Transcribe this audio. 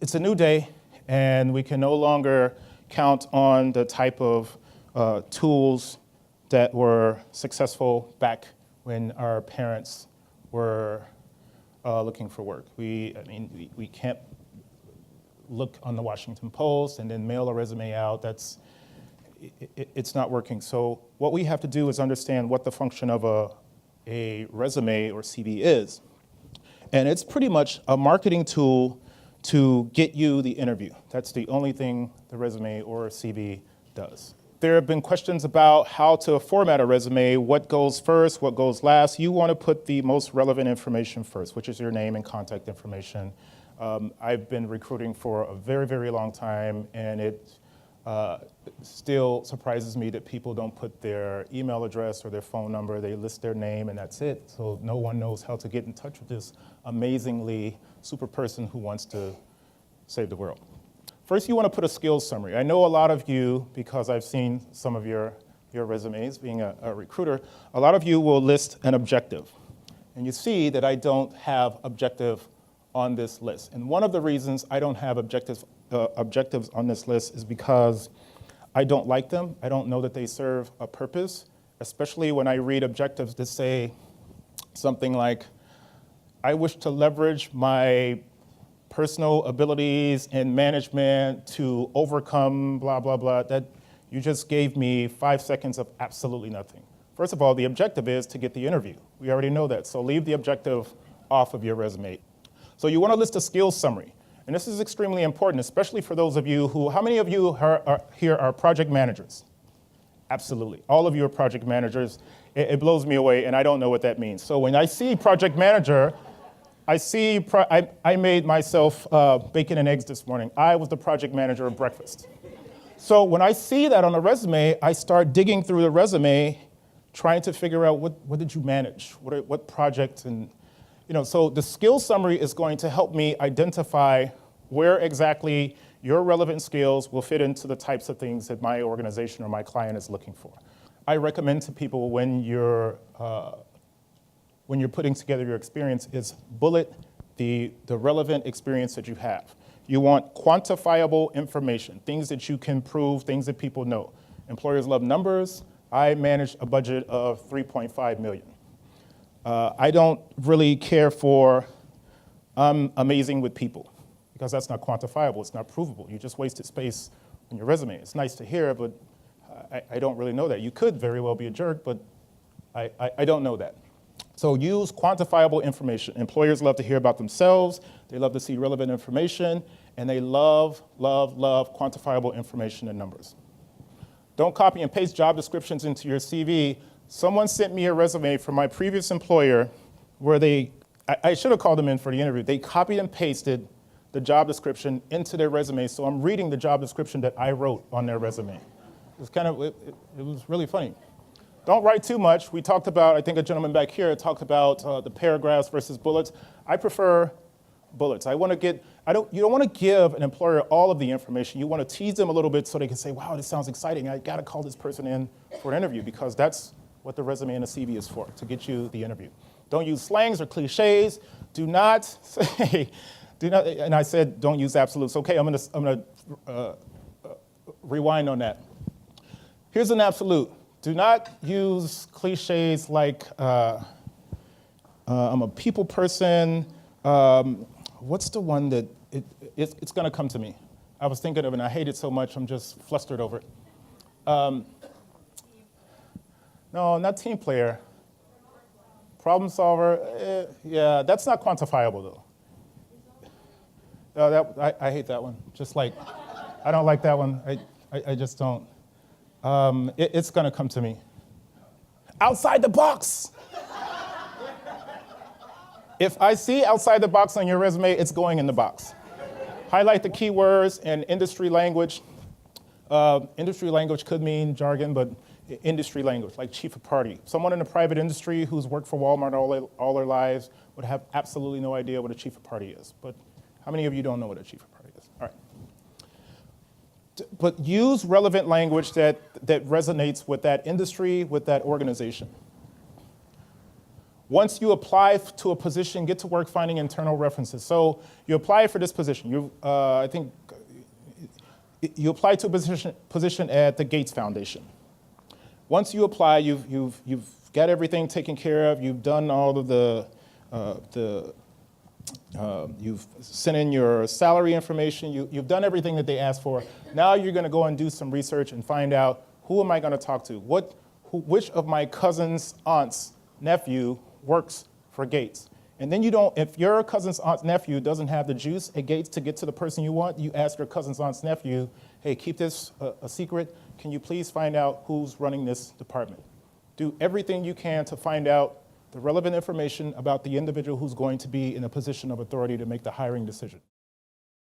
it's a new day, and we can no longer count on the type of tools that were successful back when our parents were looking for work. We can't look on the Washington Post and then mail a resume out. It's not working. So what we have to do is understand what the function of a resume or CV is. And it's pretty much a marketing tool to get you the interview. That's the only thing the resume or CV does. There have been questions about how to format a resume, what goes first, what goes last. You want to put the most relevant information first, which is your name and contact information. I've been recruiting for a very, very long time, and it still surprises me that people don't put their email address or their phone number. They list their name and that's it. So no one knows how to get in touch with this amazingly super person who wants to save the world. First, you want to put a skills summary. I know a lot of you, because I've seen some of your resumes, being a recruiter, a lot of you will list an objective. And you see that I don't have objective on this list. And one of the reasons I don't have objectives on this list is because I don't like them. I don't know that they serve a purpose, especially when I read objectives that say something like, I wish to leverage my personal abilities in management to overcome blah, blah, blah. That you just gave me 5 seconds of absolutely nothing. First of all, the objective is to get the interview. We already know that, so leave the objective off of your resume. So you want to list a skills summary. And this is extremely important, especially for those of you who, how many of you here are project managers? Absolutely, all of you are project managers. It blows me away, and I don't know what that means. So when I see project manager, I made myself bacon and eggs this morning. I was the project manager of breakfast. So when I see that on a resume, I start digging through the resume, trying to figure out what did you manage, what project, and so the skills summary is going to help me identify where exactly your relevant skills will fit into the types of things that my organization or my client is looking for. I recommend to people when you're putting together your experience is bullet the relevant experience that you have. You want quantifiable information, things that you can prove, things that people know. Employers love numbers. I manage a budget of $3.5 million. I don't really care for amazing with people, because that's not quantifiable, it's not provable. You just wasted space on your resume. It's nice to hear, but I don't really know that. You could very well be a jerk, but I don't know that. So use quantifiable information. Employers love to hear about themselves, they love to see relevant information, and they love, love, love quantifiable information and numbers. Don't copy and paste job descriptions into your CV. Someone sent me a resume from my previous employer where I should have called them in for the interview. They copied and pasted the job description into their resume, so I'm reading the job description that I wrote on their resume. It was really funny. Don't write too much. We talked about, I think a gentleman back here talked about the paragraphs versus bullets. I prefer bullets. You don't want to give an employer all of the information. You want to tease them a little bit so they can say, wow, this sounds exciting. I got to call this person in for an interview, because that's what the resume and the CV is for, to get you the interview. Don't use slangs or cliches. Do not say, and I said don't use absolutes. Okay, I'm gonna rewind on that. Here's an absolute. Do not use cliches like I'm a people person. What's the one that, it's gonna come to me. I was thinking of it and I hate it so much, I'm just flustered over it. No, not team player. Problem solver, yeah, that's not quantifiable though. I hate that one. Just like, I don't like that one. I just don't. It's gonna come to me. Outside the box. If I see outside the box on your resume, it's going in the box. Highlight the keywords and industry language. Industry language could mean jargon, but industry language, like chief of party. Someone in the private industry who's worked for Walmart all their lives would have absolutely no idea what a chief of party is. But how many of you don't know what a chief of party is? All right. But use relevant language that resonates with that industry, with that organization. Once you apply to a position, get to work finding internal references. So you apply for this position. I think you apply to a position at the Gates Foundation. Once you apply, you've got everything taken care of. You've done all of you've sent in your salary information. You've done everything that they asked for. Now you're going to go and do some research and find out, who am I going to talk to? Which of my cousin's aunt's nephew works for Gates? And then if your cousin's aunt's nephew doesn't have the juice at Gates to get to the person you want, you ask your cousin's aunt's nephew, hey, keep this a secret. Can you please find out who's running this department? Do everything you can to find out the relevant information about the individual who's going to be in a position of authority to make the hiring decision.